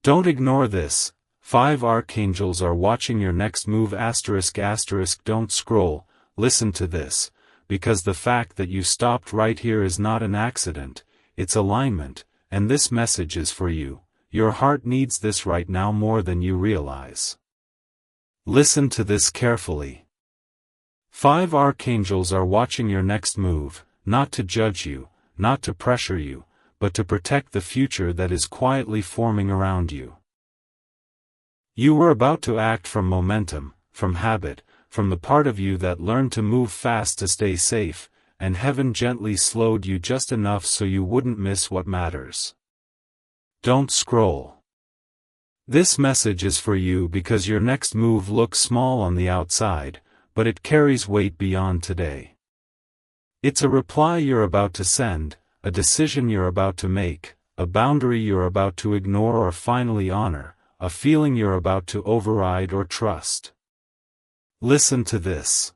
Don't ignore this. 5 archangels are watching your next move. ***. Don't scroll, listen to this, because the fact that you stopped right here is not an accident, it's alignment, and this message is for you. Your heart needs this right now more than you realize. Listen to this carefully. 5 archangels are watching your next move, not to judge you, not to pressure you, but to protect the future that is quietly forming around you. You were about to act from momentum, from habit, from the part of you that learned to move fast to stay safe, and heaven gently slowed you just enough so you wouldn't miss what matters. Don't scroll. This message is for you because your next move looks small on the outside, but it carries weight beyond today. It's a reply you're about to send, a decision you're about to make, a boundary you're about to ignore or finally honor, a feeling you're about to override or trust. Listen to this.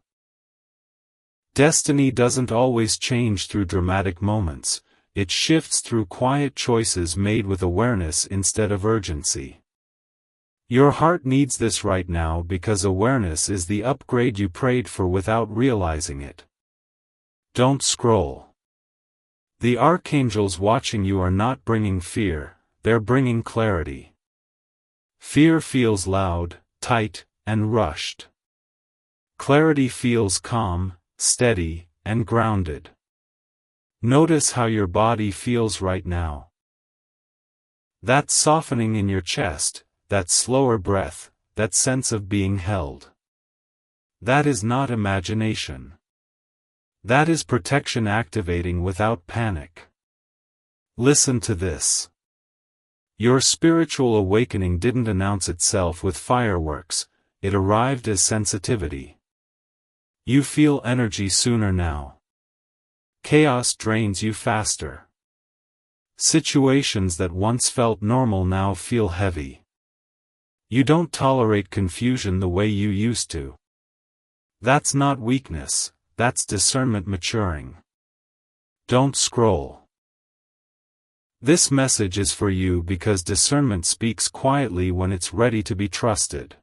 Destiny doesn't always change through dramatic moments, it shifts through quiet choices made with awareness instead of urgency. Your heart needs this right now because awareness is the upgrade you prayed for without realizing it. Don't scroll. The archangels watching you are not bringing fear, they're bringing clarity. Fear feels loud, tight, and rushed. Clarity feels calm, steady, and grounded. Notice how your body feels right now. That softening in your chest, that slower breath, that sense of being held. That is not imagination. That is protection activating without panic. Listen to this. Your spiritual awakening didn't announce itself with fireworks, it arrived as sensitivity. You feel energy sooner now. Chaos drains you faster. Situations that once felt normal now feel heavy. You don't tolerate confusion the way you used to. That's not weakness, that's discernment maturing. Don't scroll. This message is for you because discernment speaks quietly when it's ready to be trusted.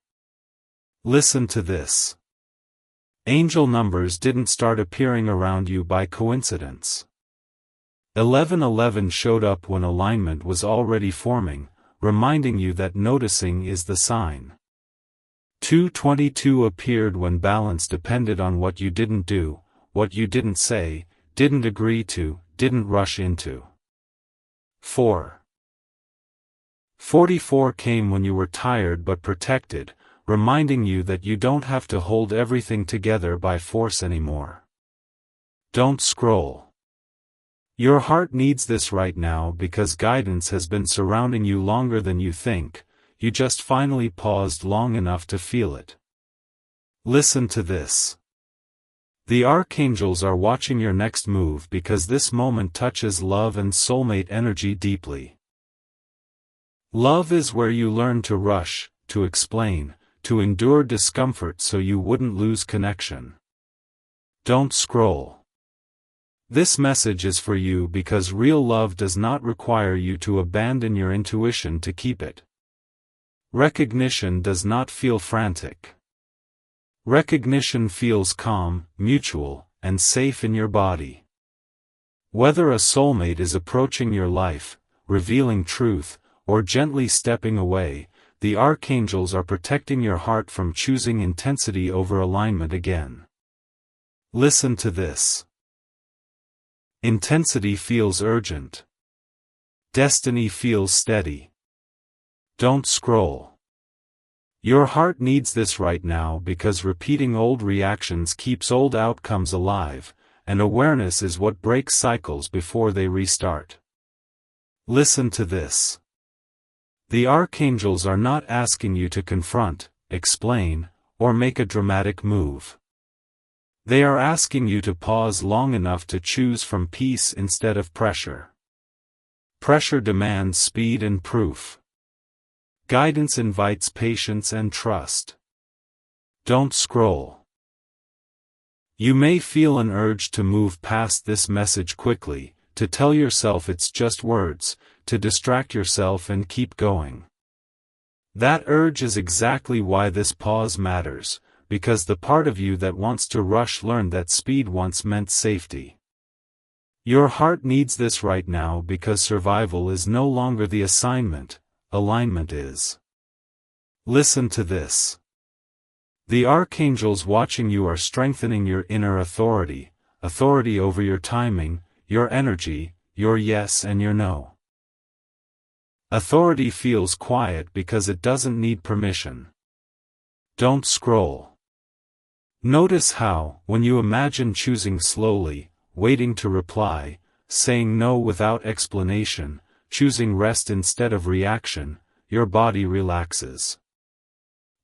Listen to this. Angel numbers didn't start appearing around you by coincidence. 1111 showed up when alignment was already forming, reminding you that noticing is the sign. 222 appeared when balance depended on what you didn't do, what you didn't say, didn't agree to, didn't rush into. 44 came when you were tired but protected, reminding you that you don't have to hold everything together by force anymore. Don't scroll. Your heart needs this right now because guidance has been surrounding you longer than you think, you just finally paused long enough to feel it. Listen to this. The archangels are watching your next move because this moment touches love and soulmate energy deeply. Love is where you learn to rush, to explain, to endure discomfort so you wouldn't lose connection. Don't scroll. This message is for you because real love does not require you to abandon your intuition to keep it. Recognition does not feel frantic. Recognition feels calm, mutual, and safe in your body. Whether a soulmate is approaching your life, revealing truth, or gently stepping away, the archangels are protecting your heart from choosing intensity over alignment again. Listen to this. Intensity feels urgent. Destiny feels steady. Don't scroll. Your heart needs this right now because repeating old reactions keeps old outcomes alive, and awareness is what breaks cycles before they restart. Listen to this. The archangels are not asking you to confront, explain, or make a dramatic move. They are asking you to pause long enough to choose from peace instead of pressure. Pressure demands speed and proof. Guidance invites patience and trust. Don't scroll. You may feel an urge to move past this message quickly, to tell yourself it's just words, to distract yourself and keep going. That urge is exactly why this pause matters, because the part of you that wants to rush learned that speed once meant safety. Your heart needs this right now because survival is no longer the assignment, alignment is. Listen to this. The archangels watching you are strengthening your inner authority, authority over your timing, your energy, your yes and your no. Authority feels quiet because it doesn't need permission. Don't scroll. Notice how, when you imagine choosing slowly, waiting to reply, saying no without explanation, choosing rest instead of reaction, your body relaxes.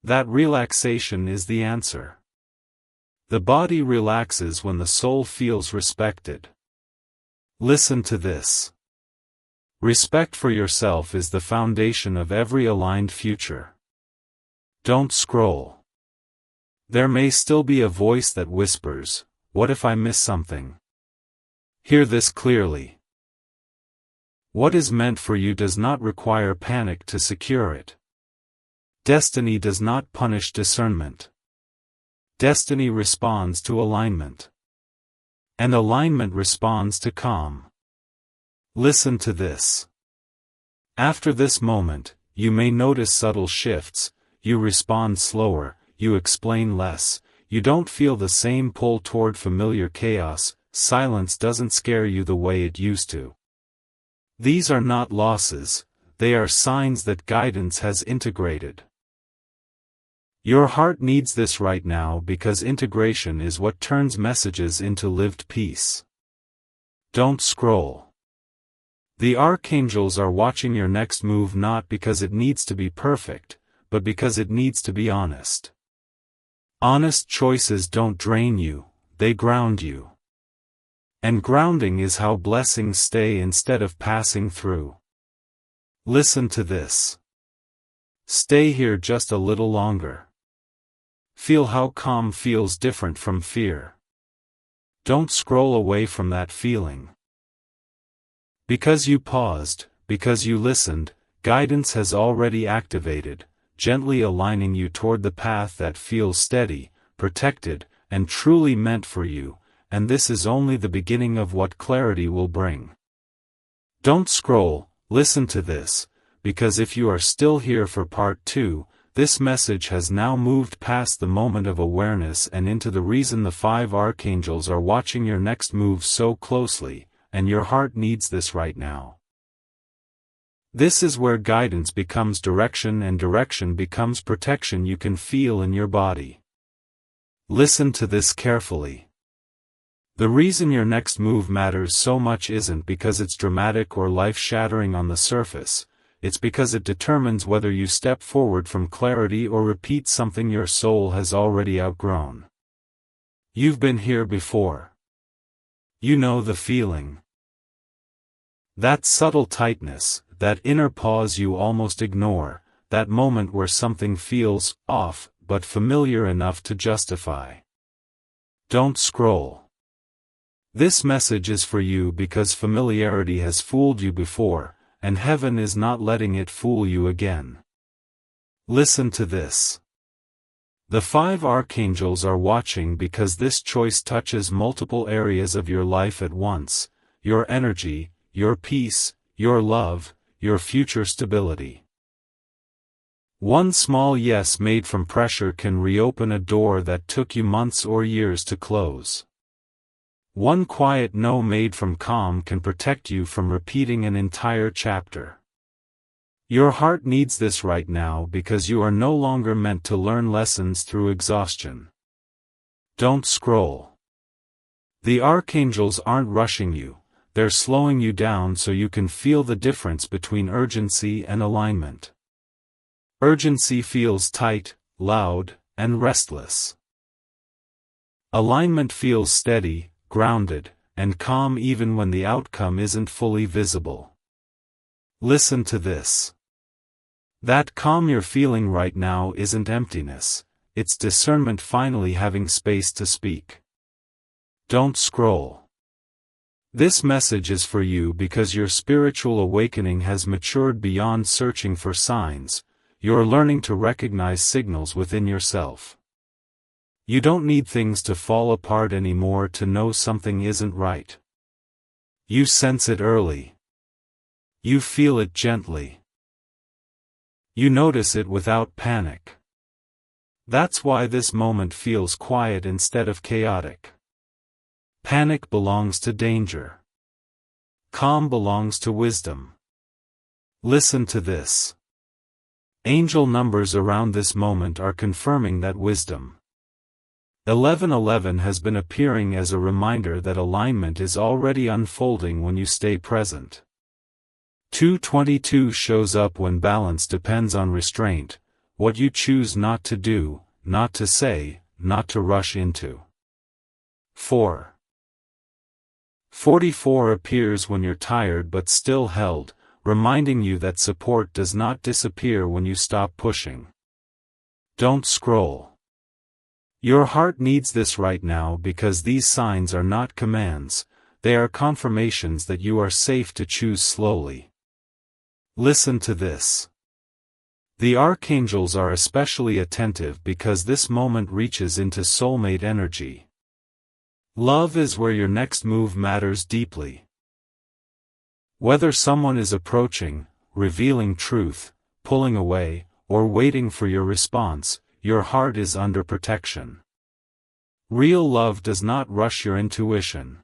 That relaxation is the answer. The body relaxes when the soul feels respected. Listen to this. Respect for yourself is the foundation of every aligned future. Don't scroll. There may still be a voice that whispers, "What if I miss something?" Hear this clearly. What is meant for you does not require panic to secure it. Destiny does not punish discernment. Destiny responds to alignment. And alignment responds to calm. Listen to this. After this moment, you may notice subtle shifts, you respond slower, you explain less, you don't feel the same pull toward familiar chaos, silence doesn't scare you the way it used to. These are not losses, they are signs that guidance has integrated. Your heart needs this right now because integration is what turns messages into lived peace. Don't scroll. The archangels are watching your next move not because it needs to be perfect, but because it needs to be honest. Honest choices don't drain you, they ground you. And grounding is how blessings stay instead of passing through. Listen to this. Stay here just a little longer. Feel how calm feels different from fear. Don't scroll away from that feeling. Because you paused, because you listened, guidance has already activated, gently aligning you toward the path that feels steady, protected, and truly meant for you, and this is only the beginning of what clarity will bring. Don't scroll, listen to this, because if you are still here for part 2, this message has now moved past the moment of awareness and into the reason the 5 archangels are watching your next move so closely, and your heart needs this right now. This is where guidance becomes direction and direction becomes protection you can feel in your body. Listen to this carefully. The reason your next move matters so much isn't because it's dramatic or life-shattering on the surface, it's because it determines whether you step forward from clarity or repeat something your soul has already outgrown. You've been here before. You know the feeling. That subtle tightness, that inner pause you almost ignore, that moment where something feels off, but familiar enough to justify. Don't scroll. This message is for you because familiarity has fooled you before, and heaven is not letting it fool you again. Listen to this. The 5 archangels are watching because this choice touches multiple areas of your life at once, your energy, your peace, your love, your future stability. One small yes made from pressure can reopen a door that took you months or years to close. One quiet no made from calm can protect you from repeating an entire chapter. Your heart needs this right now because you are no longer meant to learn lessons through exhaustion. Don't scroll. The archangels aren't rushing you, they're slowing you down so you can feel the difference between urgency and alignment. Urgency feels tight, loud, and restless. Alignment feels steady, grounded, and calm even when the outcome isn't fully visible. Listen to this. That calm you're feeling right now isn't emptiness, it's discernment finally having space to speak. Don't scroll. This message is for you because your spiritual awakening has matured beyond searching for signs, you're learning to recognize signals within yourself. You don't need things to fall apart anymore to know something isn't right. You sense it early. You feel it gently. You notice it without panic. That's why this moment feels quiet instead of chaotic. Panic belongs to danger. Calm belongs to wisdom. Listen to this. Angel numbers around this moment are confirming that wisdom. 1111 has been appearing as a reminder that alignment is already unfolding when you stay present. 222 shows up when balance depends on restraint, what you choose not to do, not to say, not to rush into. 4. 44 appears when you're tired but still held, reminding you that support does not disappear when you stop pushing. Don't scroll. Your heart needs this right now because these signs are not commands, they are confirmations that you are safe to choose slowly. Listen to this. The archangels are especially attentive because this moment reaches into soulmate energy. Love is where your next move matters deeply. Whether someone is approaching, revealing truth, pulling away, or waiting for your response, your heart is under protection. Real love does not rush your intuition.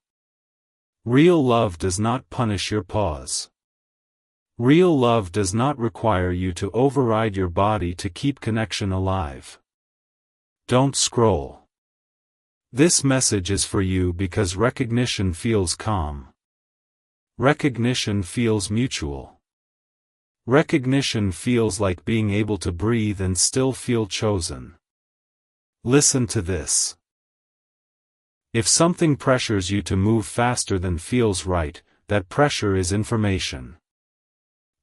Real love does not punish your pause. Real love does not require you to override your body to keep connection alive. Don't scroll. This message is for you because recognition feels calm. Recognition feels mutual. Recognition feels like being able to breathe and still feel chosen. Listen to this. If something pressures you to move faster than feels right, that pressure is information.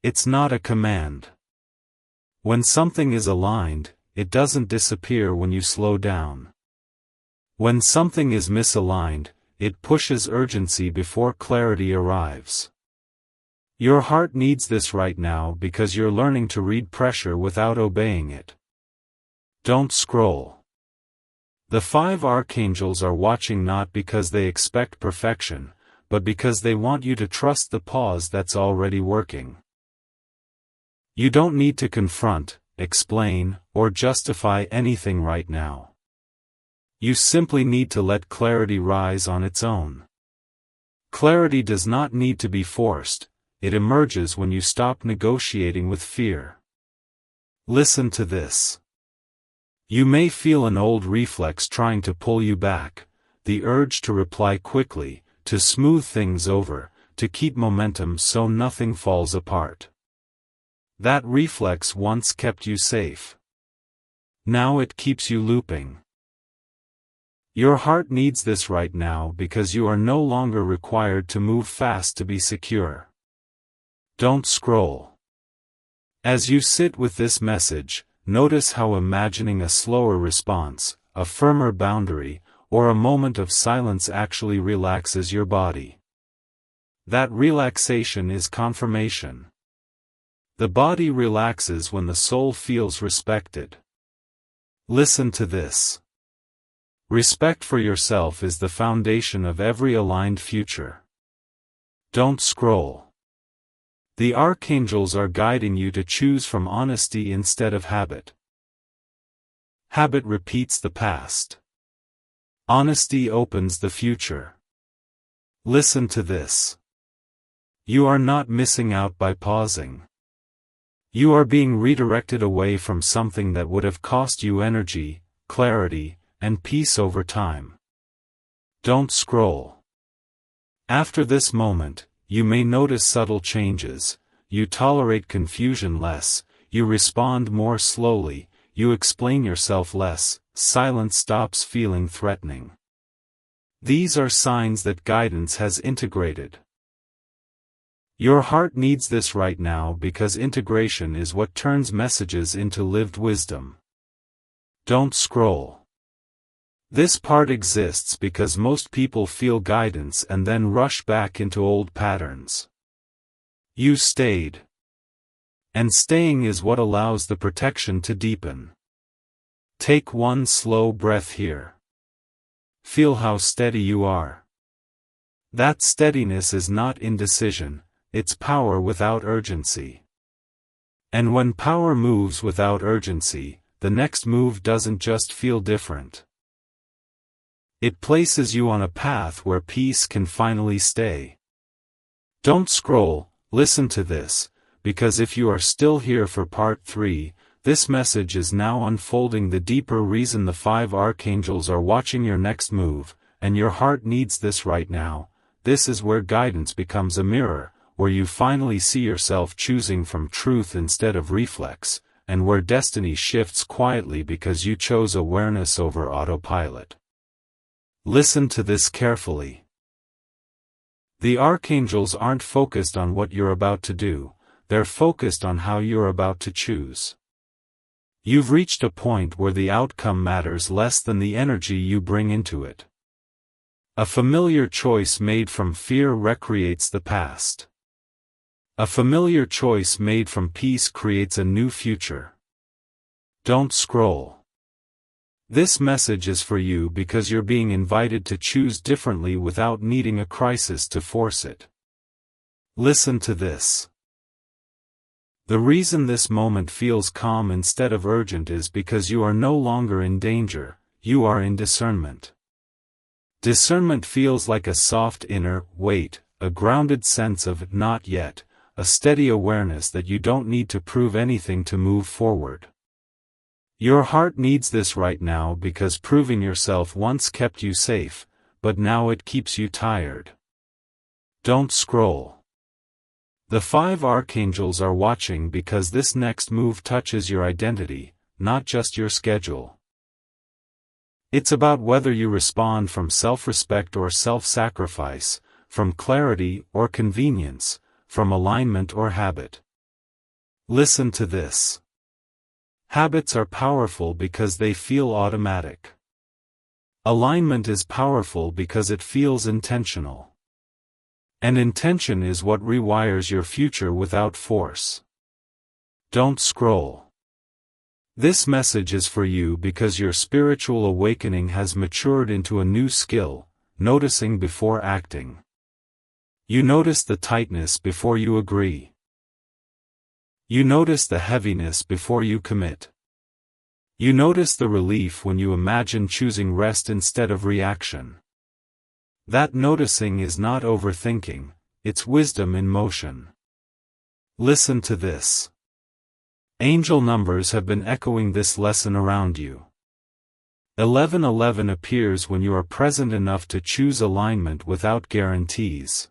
It's not a command. When something is aligned, it doesn't disappear when you slow down. When something is misaligned, it pushes urgency before clarity arrives. Your heart needs this right now because you're learning to read pressure without obeying it. Don't scroll. The 5 archangels are watching not because they expect perfection, but because they want you to trust the pause that's already working. You don't need to confront, explain, or justify anything right now. You simply need to let clarity rise on its own. Clarity does not need to be forced, it emerges when you stop negotiating with fear. Listen to this. You may feel an old reflex trying to pull you back, the urge to reply quickly, to smooth things over, to keep momentum so nothing falls apart. That reflex once kept you safe. Now it keeps you looping. Your heart needs this right now because you are no longer required to move fast to be secure. Don't scroll. As you sit with this message, notice how imagining a slower response, a firmer boundary, or a moment of silence actually relaxes your body. That relaxation is confirmation. The body relaxes when the soul feels respected. Listen to this. Respect for yourself is the foundation of every aligned future. Don't scroll. The archangels are guiding you to choose from honesty instead of habit. Habit repeats the past. Honesty opens the future. Listen to this. You are not missing out by pausing. You are being redirected away from something that would have cost you energy, clarity, and peace over time. Don't scroll. After this moment, you may notice subtle changes, you tolerate confusion less, you respond more slowly, you explain yourself less, silence stops feeling threatening. These are signs that guidance has integrated. Your heart needs this right now because integration is what turns messages into lived wisdom. Don't scroll. This part exists because most people feel guidance and then rush back into old patterns. You stayed. And staying is what allows the protection to deepen. Take one slow breath here. Feel how steady you are. That steadiness is not indecision, it's power without urgency. And when power moves without urgency, the next move doesn't just feel different. It places you on a path where peace can finally stay. Don't scroll, listen to this, because if you are still here for part 3, this message is now unfolding the deeper reason the 5 archangels are watching your next move, and your heart needs this right now. This is where guidance becomes a mirror, where you finally see yourself choosing from truth instead of reflex, and where destiny shifts quietly because you chose awareness over autopilot. Listen to this carefully. The archangels aren't focused on what you're about to do, they're focused on how you're about to choose. You've reached a point where the outcome matters less than the energy you bring into it. A familiar choice made from fear recreates the past. A familiar choice made from peace creates a new future. Don't scroll. This message is for you because you're being invited to choose differently without needing a crisis to force it. Listen to this. The reason this moment feels calm instead of urgent is because you are no longer in danger, you are in discernment. Discernment feels like a soft inner wait, a grounded sense of not yet, a steady awareness that you don't need to prove anything to move forward. Your heart needs this right now because proving yourself once kept you safe, but now it keeps you tired. Don't scroll. The 5 archangels are watching because this next move touches your identity, not just your schedule. It's about whether you respond from self-respect or self-sacrifice, from clarity or convenience, from alignment or habit. Listen to this. Habits are powerful because they feel automatic. Alignment is powerful because it feels intentional. And intention is what rewires your future without force. Don't scroll. This message is for you because your spiritual awakening has matured into a new skill, noticing before acting. You notice the tightness before you agree. You notice the heaviness before you commit. You notice the relief when you imagine choosing rest instead of reaction. That noticing is not overthinking, it's wisdom in motion. Listen to this. Angel numbers have been echoing this lesson around you. 1111 appears when you are present enough to choose alignment without guarantees.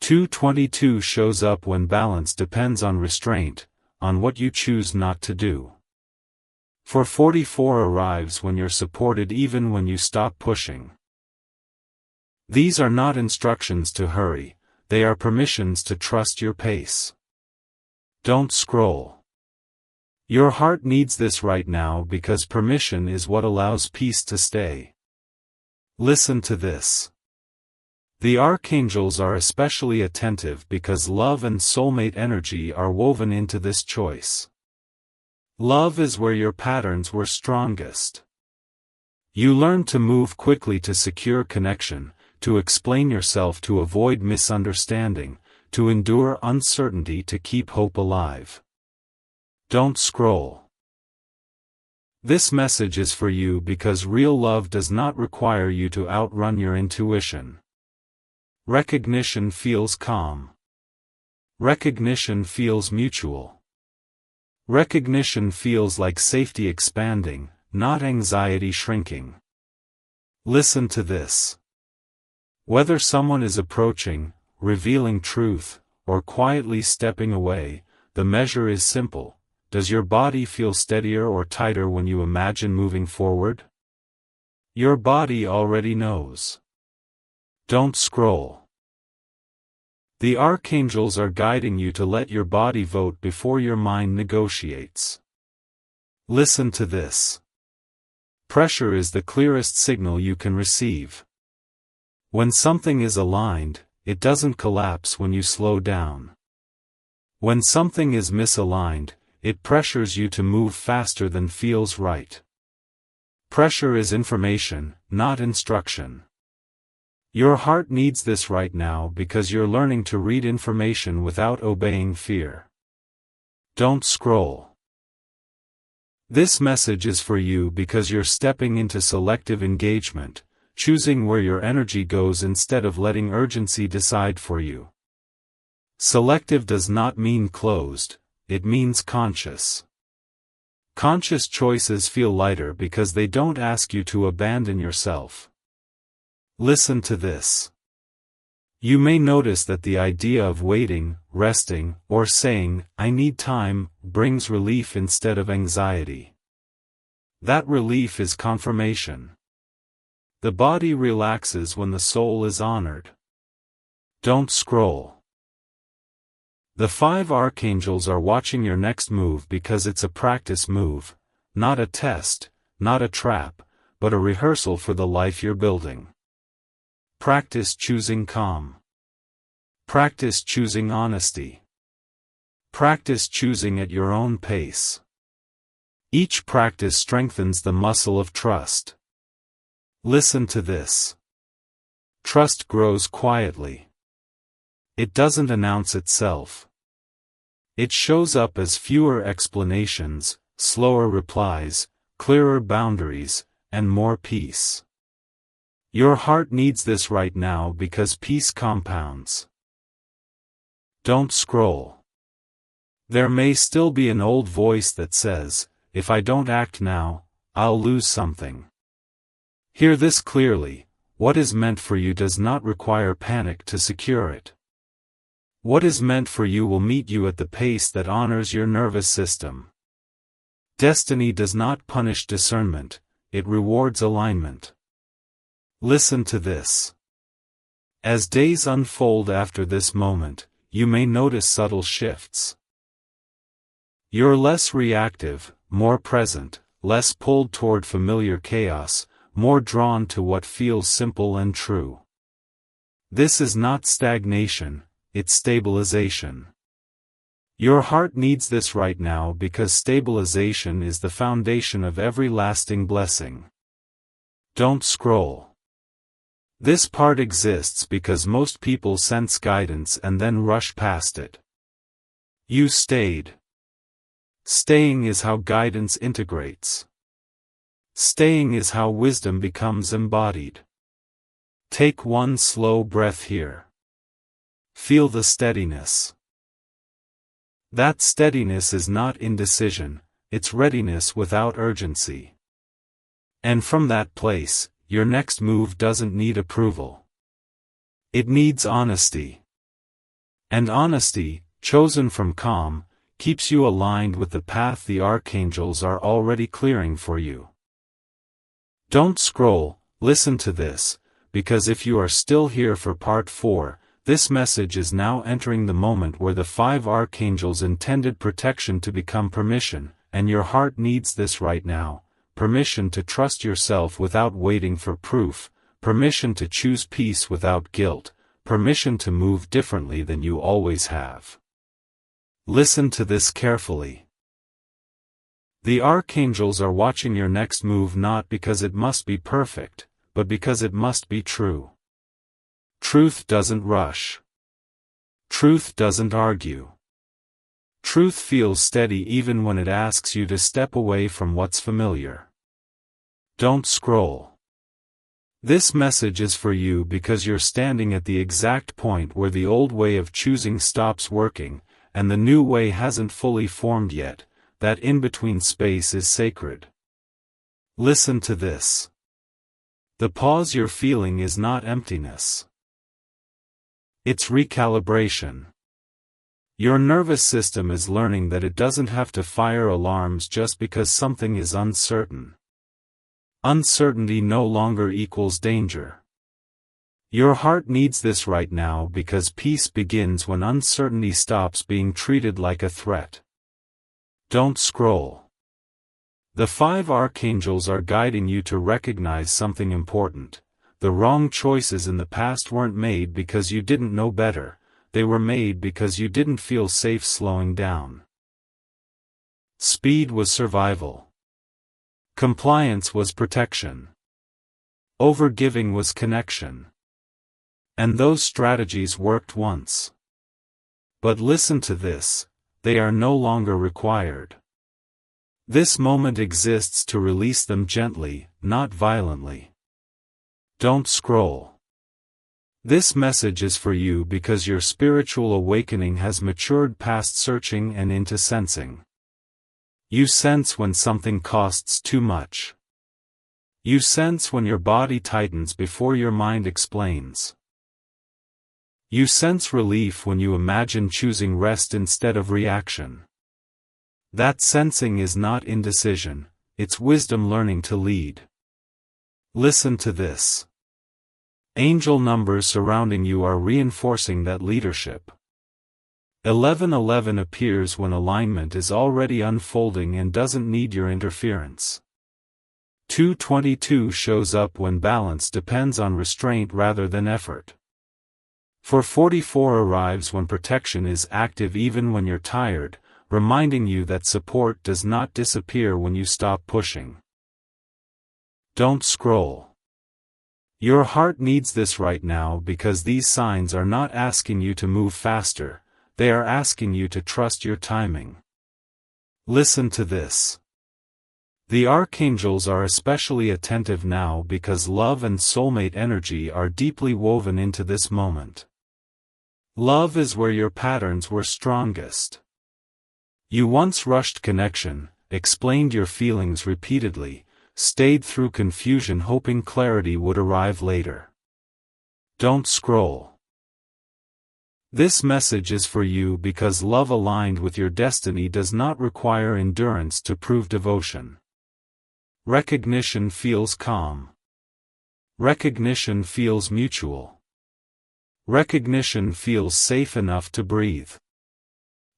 222 shows up when balance depends on restraint, on what you choose not to do. 444 arrives when you're supported even when you stop pushing. These are not instructions to hurry, they are permissions to trust your pace. Don't scroll. Your heart needs this right now because permission is what allows peace to stay. Listen to this. The archangels are especially attentive because love and soulmate energy are woven into this choice. Love is where your patterns were strongest. You learned to move quickly to secure connection, to explain yourself to avoid misunderstanding, to endure uncertainty to keep hope alive. Don't scroll. This message is for you because real love does not require you to outrun your intuition. Recognition feels calm. Recognition feels mutual. Recognition feels like safety expanding, not anxiety shrinking. Listen to this. Whether someone is approaching, revealing truth, or quietly stepping away, the measure is simple. Does your body feel steadier or tighter when you imagine moving forward? Your body already knows. Don't scroll. The archangels are guiding you to let your body vote before your mind negotiates. Listen to this. Pressure is the clearest signal you can receive. When something is aligned, it doesn't collapse when you slow down. When something is misaligned, it pressures you to move faster than feels right. Pressure is information, not instruction. Your heart needs this right now because you're learning to read information without obeying fear. Don't scroll. This message is for you because you're stepping into selective engagement, choosing where your energy goes instead of letting urgency decide for you. Selective does not mean closed, it means conscious. Conscious choices feel lighter because they don't ask you to abandon yourself. Listen to this. You may notice that the idea of waiting, resting, or saying, "I need time," brings relief instead of anxiety. That relief is confirmation. The body relaxes when the soul is honored. Don't scroll. The 5 archangels are watching your next move because it's a practice move, not a test, not a trap, but a rehearsal for the life you're building. Practice choosing calm. Practice choosing honesty. Practice choosing at your own pace. Each practice strengthens the muscle of trust. Listen to this. Trust grows quietly. It doesn't announce itself. It shows up as fewer explanations, slower replies, clearer boundaries, and more peace. Your heart needs this right now because peace compounds. Don't scroll. There may still be an old voice that says, "If I don't act now, I'll lose something." Hear this clearly: what is meant for you does not require panic to secure it. What is meant for you will meet you at the pace that honors your nervous system. Destiny does not punish discernment, it rewards alignment. Listen to this. As days unfold after this moment, you may notice subtle shifts. You're less reactive, more present, less pulled toward familiar chaos, more drawn to what feels simple and true. This is not stagnation, it's stabilization. Your heart needs this right now because stabilization is the foundation of every lasting blessing. Don't scroll. This part exists because most people sense guidance and then rush past it. You stayed. Staying is how guidance integrates. Staying is how wisdom becomes embodied. Take one slow breath here. Feel the steadiness. That steadiness is not indecision, it's readiness without urgency. And from that place, your next move doesn't need approval. It needs honesty. And honesty, chosen from calm, keeps you aligned with the path the archangels are already clearing for you. Don't scroll, listen to this, because if you are still here for part 4, this message is now entering the moment where the 5 archangels intended protection to become permission, and your heart needs this right now. Permission to trust yourself without waiting for proof, permission to choose peace without guilt, permission to move differently than you always have. Listen to this carefully. The archangels are watching your next move not because it must be perfect, but because it must be true. Truth doesn't rush. Truth doesn't argue. Truth feels steady even when it asks you to step away from what's familiar. Don't scroll. This message is for you because you're standing at the exact point where the old way of choosing stops working, and the new way hasn't fully formed yet. That in-between space is sacred. Listen to this. The pause you're feeling is not emptiness. It's recalibration. Your nervous system is learning that it doesn't have to fire alarms just because something is uncertain. Uncertainty no longer equals danger. Your heart needs this right now because peace begins when uncertainty stops being treated like a threat. Don't scroll. The 5 archangels are guiding you to recognize something important. The wrong choices in the past weren't made because you didn't know better. they were made because you didn't feel safe slowing down. Speed was survival. Compliance was protection. Overgiving was connection. And those strategies worked once. But listen to this, they are no longer required. This moment exists to release them gently, not violently. Don't scroll. This message is for you because your spiritual awakening has matured past searching and into sensing. You sense when something costs too much. You sense when your body tightens before your mind explains. You sense relief when you imagine choosing rest instead of reaction. That sensing is not indecision, it's wisdom learning to lead. Listen to this. Angel numbers surrounding you are reinforcing that leadership. 1111 appears when alignment is already unfolding and doesn't need your interference. 222 shows up when balance depends on restraint rather than effort. 444 arrives when protection is active even when you're tired, reminding you that support does not disappear when you stop pushing. Don't scroll. Your heart needs this right now because these signs are not asking you to move faster, they are asking you to trust your timing. Listen to this. The Archangels are especially attentive now because love and soulmate energy are deeply woven into this moment. Love is where your patterns were strongest. You once rushed connection, explained your feelings repeatedly, stayed through confusion hoping clarity would arrive later. Don't scroll. This message is for you because love aligned with your destiny does not require endurance to prove devotion. Recognition feels calm. Recognition feels mutual. Recognition feels safe enough to breathe.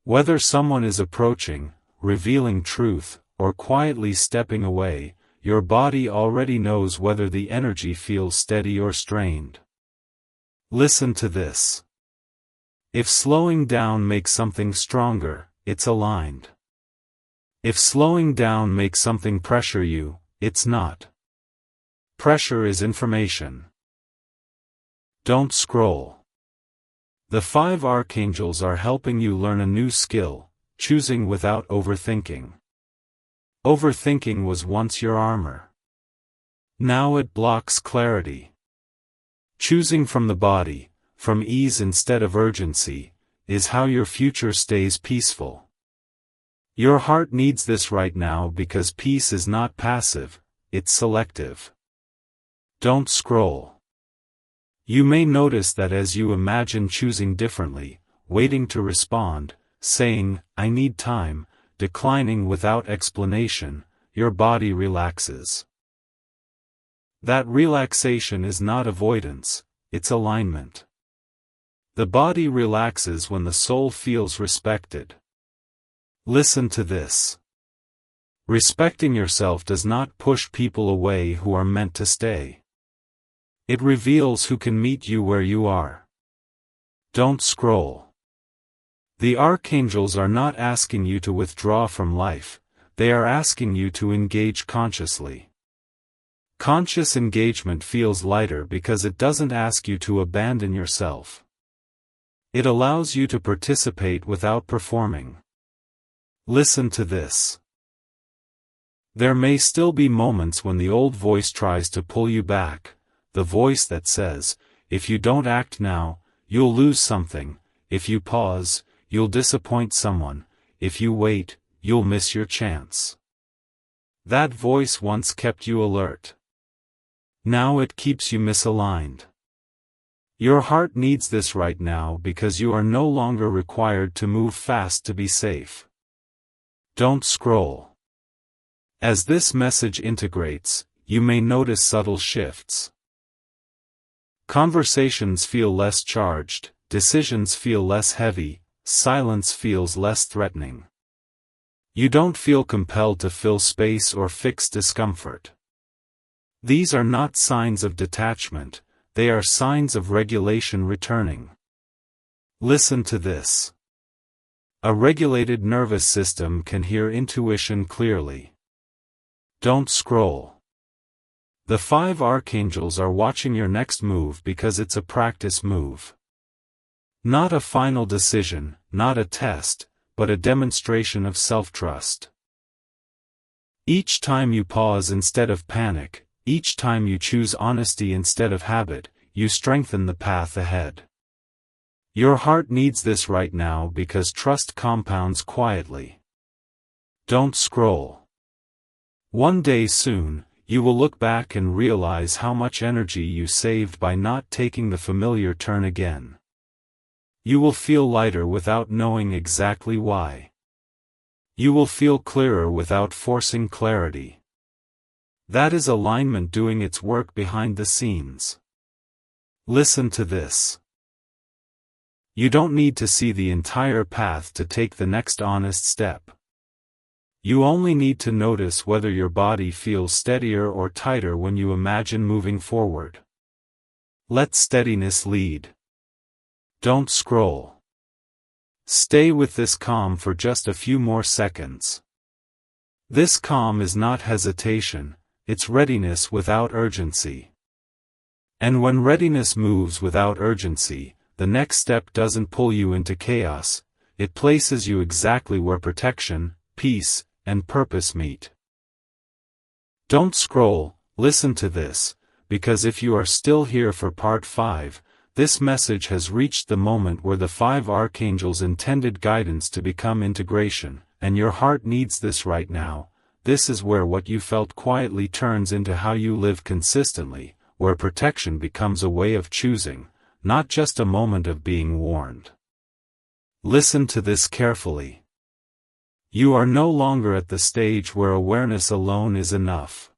Whether someone is approaching, revealing truth, or quietly stepping away, your body already knows whether the energy feels steady or strained. Listen to this. If slowing down makes something stronger, it's aligned. If slowing down makes something pressure you, it's not. Pressure is information. Don't scroll. The 5 archangels are helping you learn a new skill, choosing without overthinking. Overthinking was once your armor. Now it blocks clarity. Choosing from the body, from ease instead of urgency, is how your future stays peaceful. Your heart needs this right now because peace is not passive, it's selective. Don't scroll. You may notice that as you imagine choosing differently, waiting to respond, saying, "I need time," declining without explanation, your body relaxes. That relaxation is not avoidance, it's alignment. The body relaxes when the soul feels respected. Listen to this. Respecting yourself does not push people away who are meant to stay. It reveals who can meet you where you are. Don't scroll. The archangels are not asking you to withdraw from life, they are asking you to engage consciously. Conscious engagement feels lighter because it doesn't ask you to abandon yourself. It allows you to participate without performing. Listen to this. There may still be moments when the old voice tries to pull you back, the voice that says, if you don't act now, you'll lose something, if you pause, you'll disappoint someone, if you wait, you'll miss your chance. That voice once kept you alert. Now it keeps you misaligned. Your heart needs this right now because you are no longer required to move fast to be safe. Don't scroll. As this message integrates, you may notice subtle shifts. Conversations feel less charged, decisions feel less heavy, silence feels less threatening. You don't feel compelled to fill space or fix discomfort. These are not signs of detachment, they are signs of regulation returning. Listen to this. A regulated nervous system can hear intuition clearly. Don't scroll. The 5 archangels are watching your next move because it's a practice move. Not a final decision, not a test, but a demonstration of self-trust. Each time you pause instead of panic, each time you choose honesty instead of habit, you strengthen the path ahead. Your heart needs this right now because trust compounds quietly. Don't scroll. One day soon, you will look back and realize how much energy you saved by not taking the familiar turn again. You will feel lighter without knowing exactly why. You will feel clearer without forcing clarity. That is alignment doing its work behind the scenes. Listen to this. You don't need to see the entire path to take the next honest step. You only need to notice whether your body feels steadier or tighter when you imagine moving forward. Let steadiness lead. Don't scroll. Stay with this calm for just a few more seconds. This calm is not hesitation, it's readiness without urgency. And when readiness moves without urgency, the next step doesn't pull you into chaos, it places you exactly where protection, peace, and purpose meet. Don't scroll, listen to this, because if you are still here for part 5, this message has reached the moment where the 5 archangels intended guidance to become integration, and your heart needs this right now. This is where what you felt quietly turns into how you live consistently, where protection becomes a way of choosing, not just a moment of being warned. Listen to this carefully. You are no longer at the stage where awareness alone is enough.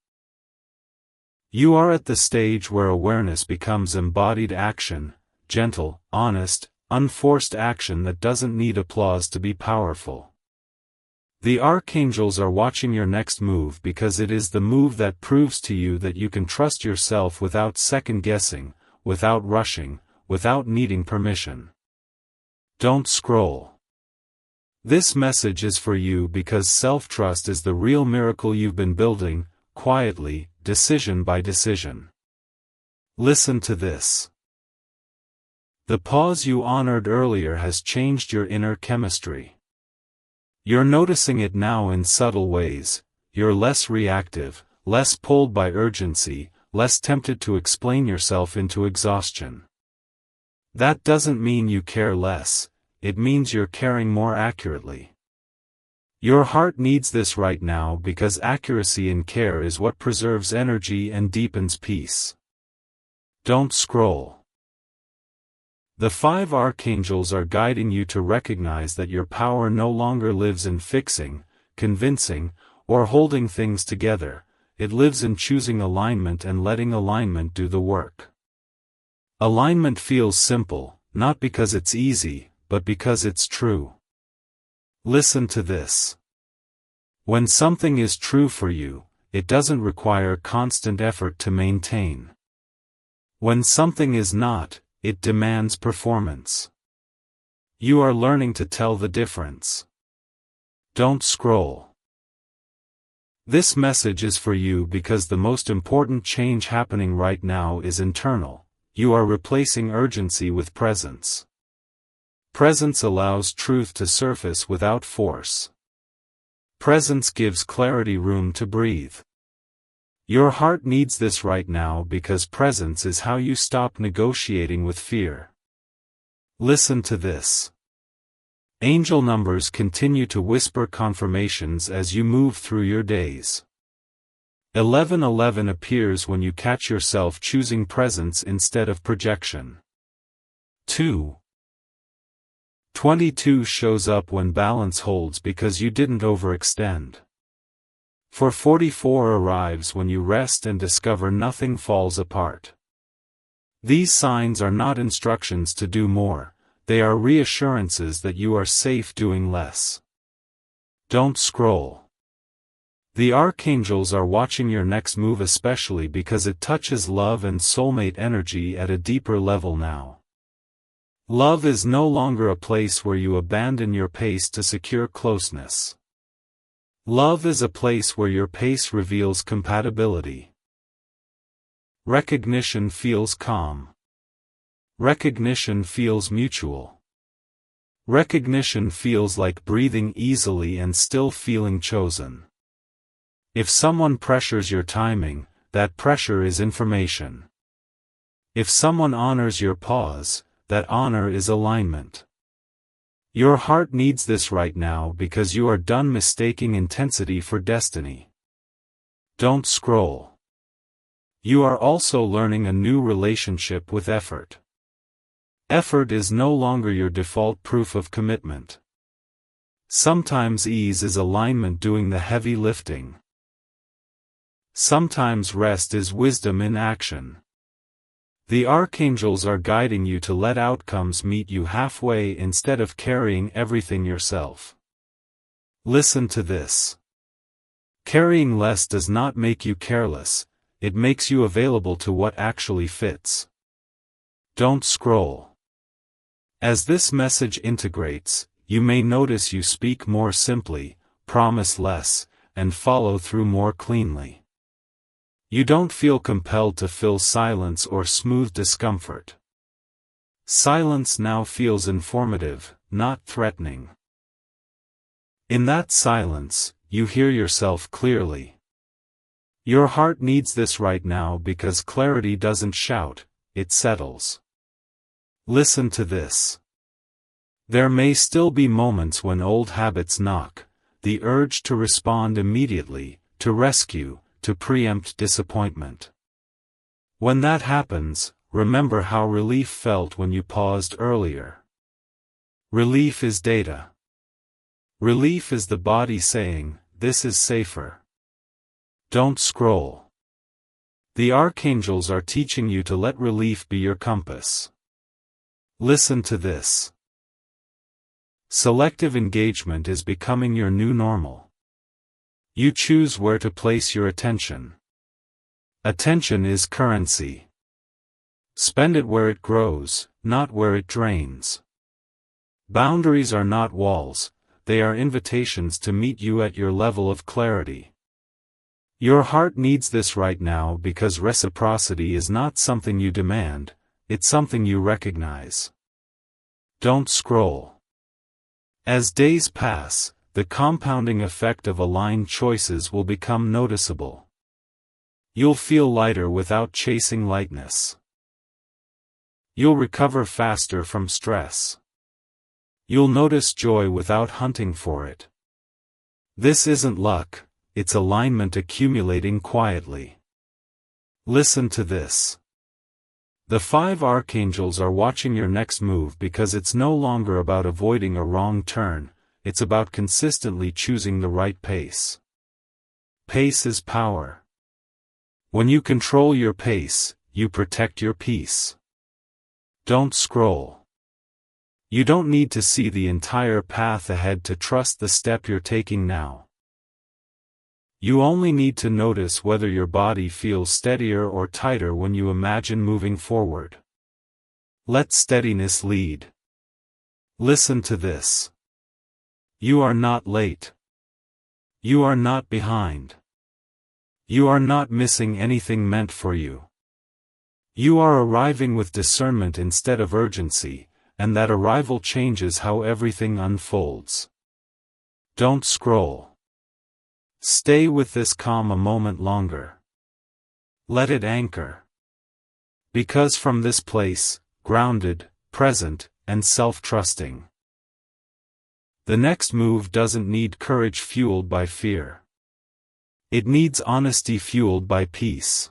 You are at the stage where awareness becomes embodied action, gentle, honest, unforced action that doesn't need applause to be powerful. The archangels are watching your next move because it is the move that proves to you that you can trust yourself without second-guessing, without rushing, without needing permission. Don't scroll. This message is for you because self-trust is the real miracle you've been building, quietly, decision by decision. Listen to this. The pause you honored earlier has changed your inner chemistry. You're noticing it now in subtle ways. You're less reactive, less pulled by urgency, less tempted to explain yourself into exhaustion. That doesn't mean you care less, it means you're caring more accurately. Your heart needs this right now because accuracy in care is what preserves energy and deepens peace. Don't scroll. The 5 archangels are guiding you to recognize that your power no longer lives in fixing, convincing, or holding things together, it lives in choosing alignment and letting alignment do the work. Alignment feels simple, not because it's easy, but because it's true. Listen to this. When something is true for you, it doesn't require constant effort to maintain. When something is not, it demands performance. You are learning to tell the difference. Don't scroll. This message is for you because the most important change happening right now is internal. You are replacing urgency with presence. Presence allows truth to surface without force. Presence gives clarity room to breathe. Your heart needs this right now because presence is how you stop negotiating with fear. Listen to this. Angel numbers continue to whisper confirmations as you move through your days. 1111 appears when you catch yourself choosing presence instead of projection. 22 shows up when balance holds because you didn't overextend. 44 arrives when you rest and discover nothing falls apart. These signs are not instructions to do more, they are reassurances that you are safe doing less. Don't scroll. The archangels are watching your next move especially because it touches love and soulmate energy at a deeper level now. Love is no longer a place where you abandon your pace to secure closeness. Love is a place where your pace reveals compatibility. Recognition feels calm. Recognition feels mutual. Recognition feels like breathing easily and still feeling chosen. If someone pressures your timing, that pressure is information. If someone honors your pause, that honor is alignment. Your heart needs this right now because you are done mistaking intensity for destiny. Don't scroll. You are also learning a new relationship with effort. Effort is no longer your default proof of commitment. Sometimes ease is alignment doing the heavy lifting. Sometimes rest is wisdom in action. The archangels are guiding you to let outcomes meet you halfway instead of carrying everything yourself. Listen to this. Carrying less does not make you careless, it makes you available to what actually fits. Don't scroll. As this message integrates, you may notice you speak more simply, promise less, and follow through more cleanly. You don't feel compelled to fill silence or smooth discomfort. Silence now feels informative, not threatening. In that silence, you hear yourself clearly. Your heart needs this right now because clarity doesn't shout, it settles. Listen to this. There may still be moments when old habits knock, the urge to respond immediately, to rescue, to preempt disappointment. When that happens, remember how relief felt when you paused earlier. Relief is data. Relief is the body saying, this is safer. Don't scroll. The archangels are teaching you to let relief be your compass. Listen to this. Selective engagement is becoming your new normal. You choose where to place your attention. Attention is currency. Spend it where it grows, not where it drains. Boundaries are not walls, they are invitations to meet you at your level of clarity. Your heart needs this right now because reciprocity is not something you demand, it's something you recognize. Don't scroll. As days pass, the compounding effect of aligned choices will become noticeable. You'll feel lighter without chasing lightness. You'll recover faster from stress. You'll notice joy without hunting for it. This isn't luck, it's alignment accumulating quietly. Listen to this. The 5 archangels are watching your next move because it's no longer about avoiding a wrong turn. It's about consistently choosing the right pace. Pace is power. When you control your pace, you protect your peace. Don't scroll. You don't need to see the entire path ahead to trust the step you're taking now. You only need to notice whether your body feels steadier or tighter when you imagine moving forward. Let steadiness lead. Listen to this. You are not late. You are not behind. You are not missing anything meant for you. You are arriving with discernment instead of urgency, and that arrival changes how everything unfolds. Don't scroll. Stay with this calm a moment longer. Let it anchor. Because from this place, grounded, present, and self-trusting, the next move doesn't need courage fueled by fear. It needs honesty fueled by peace.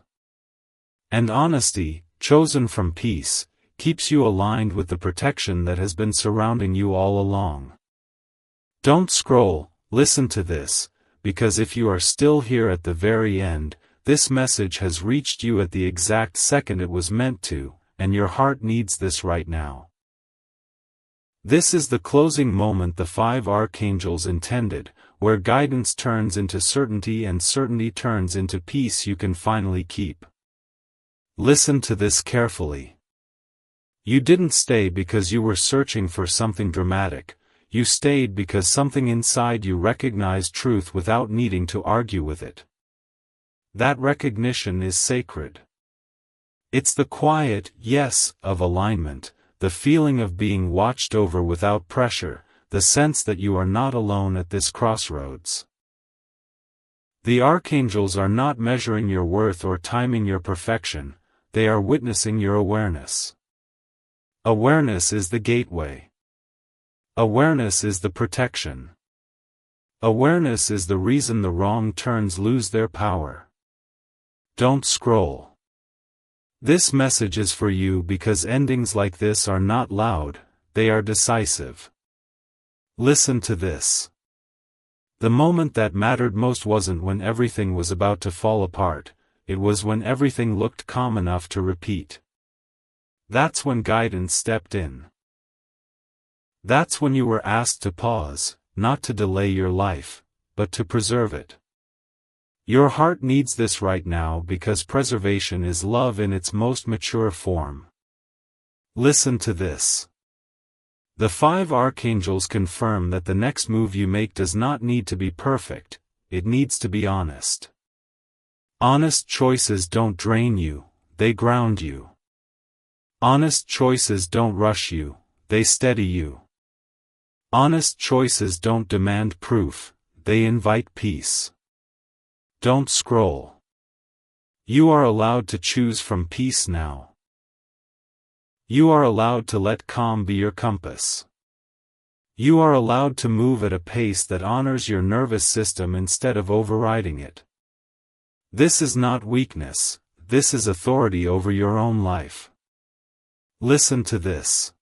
And honesty, chosen from peace, keeps you aligned with the protection that has been surrounding you all along. Don't scroll, listen to this, because if you are still here at the very end, this message has reached you at the exact second it was meant to, and your heart needs this right now. This is the closing moment the 5 archangels intended, where guidance turns into certainty and certainty turns into peace you can finally keep. Listen to this carefully. You didn't stay because you were searching for something dramatic, you stayed because something inside you recognized truth without needing to argue with it. That recognition is sacred. It's the quiet yes of alignment, the feeling of being watched over without pressure, the sense that you are not alone at this crossroads. The archangels are not measuring your worth or timing your perfection, they are witnessing your awareness. Awareness is the gateway. Awareness is the protection. Awareness is the reason the wrong turns lose their power. Don't scroll. This message is for you because endings like this are not loud, they are decisive. Listen to this. The moment that mattered most wasn't when everything was about to fall apart, it was when everything looked calm enough to repeat. That's when guidance stepped in. That's when you were asked to pause, not to delay your life, but to preserve it. Your heart needs this right now because preservation is love in its most mature form. Listen to this. The 5 archangels confirm that the next move you make does not need to be perfect, it needs to be honest. Honest choices don't drain you, they ground you. Honest choices don't rush you, they steady you. Honest choices don't demand proof, they invite peace. Don't scroll. You are allowed to choose from peace now. You are allowed to let calm be your compass. You are allowed to move at a pace that honors your nervous system instead of overriding it. This is not weakness, this is authority over your own life. Listen to this.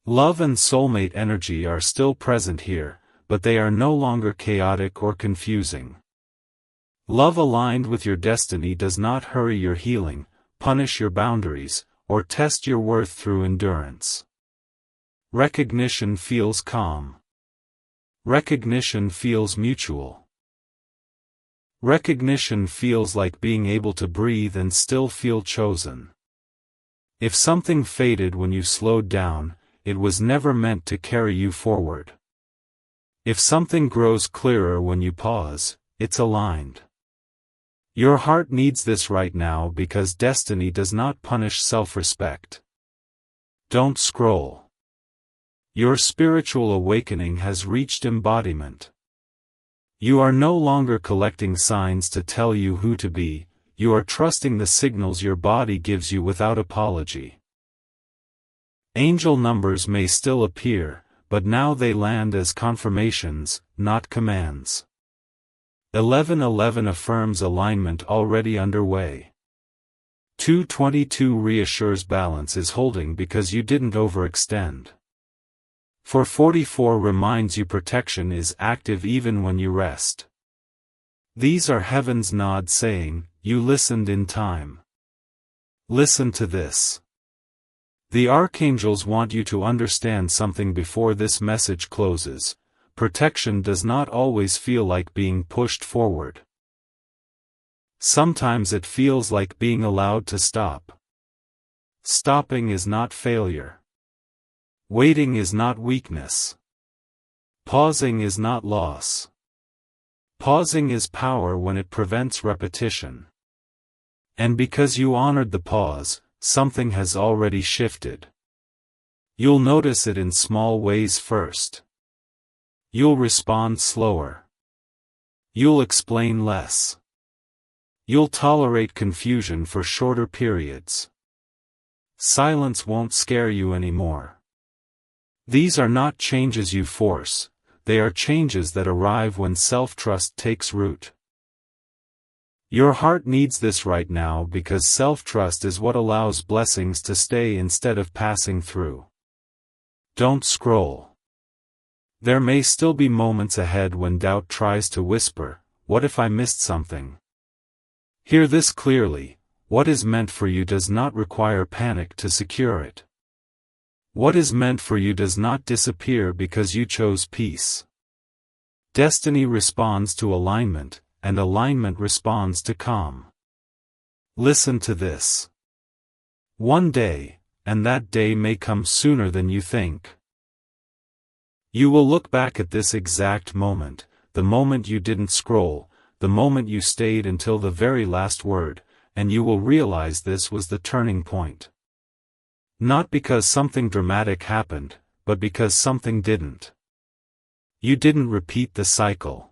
Love and soulmate energy are still present here, but they are no longer chaotic or confusing. Love aligned with your destiny does not hurry your healing, punish your boundaries, or test your worth through endurance. Recognition feels calm. Recognition feels mutual. Recognition feels like being able to breathe and still feel chosen. If something faded when you slowed down, it was never meant to carry you forward. If something grows clearer when you pause, it's aligned. Your heart needs this right now because destiny does not punish self-respect. Don't scroll. Your spiritual awakening has reached embodiment. You are no longer collecting signs to tell you who to be, you are trusting the signals your body gives you without apology. Angel numbers may still appear, but now they land as confirmations, not commands. 1111 affirms alignment already underway. 222 reassures balance is holding because you didn't overextend. 444 reminds you protection is active even when you rest. These are heaven's nod saying, you listened in time. Listen to this. The archangels want you to understand something before this message closes. Protection does not always feel like being pushed forward. Sometimes it feels like being allowed to stop. Stopping is not failure. Waiting is not weakness. Pausing is not loss. Pausing is power when it prevents repetition. And because you honored the pause, something has already shifted. You'll notice it in small ways first. You'll respond slower. You'll explain less. You'll tolerate confusion for shorter periods. Silence won't scare you anymore. These are not changes you force, they are changes that arrive when self-trust takes root. Your heart needs this right now because self-trust is what allows blessings to stay instead of passing through. Don't scroll. There may still be moments ahead when doubt tries to whisper, "What if I missed something?" Hear this clearly, what is meant for you does not require panic to secure it. What is meant for you does not disappear because you chose peace. Destiny responds to alignment, and alignment responds to calm. Listen to this. One day, and that day may come sooner than you think. You will look back at this exact moment, the moment you didn't scroll, the moment you stayed until the very last word, and you will realize this was the turning point. Not because something dramatic happened, but because something didn't. You didn't repeat the cycle.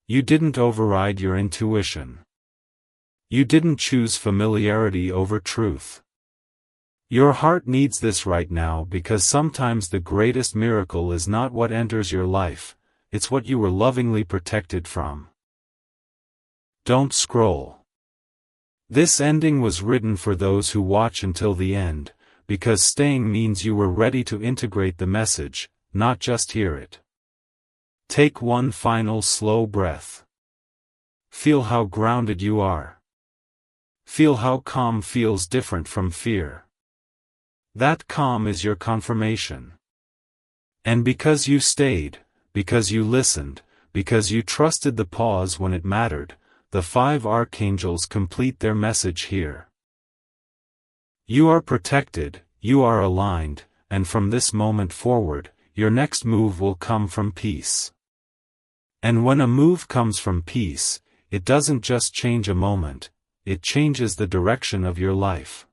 You didn't override your intuition. You didn't choose familiarity over truth. Your heart needs this right now because sometimes the greatest miracle is not what enters your life, it's what you were lovingly protected from. Don't scroll. This ending was written for those who watch until the end, because staying means you were ready to integrate the message, not just hear it. Take one final slow breath. Feel how grounded you are. Feel how calm feels different from fear. That calm is your confirmation. And because you stayed, because you listened, because you trusted the pause when it mattered, the 5 archangels complete their message here. You are protected, you are aligned, and from this moment forward, your next move will come from peace. And when a move comes from peace, it doesn't just change a moment, it changes the direction of your life.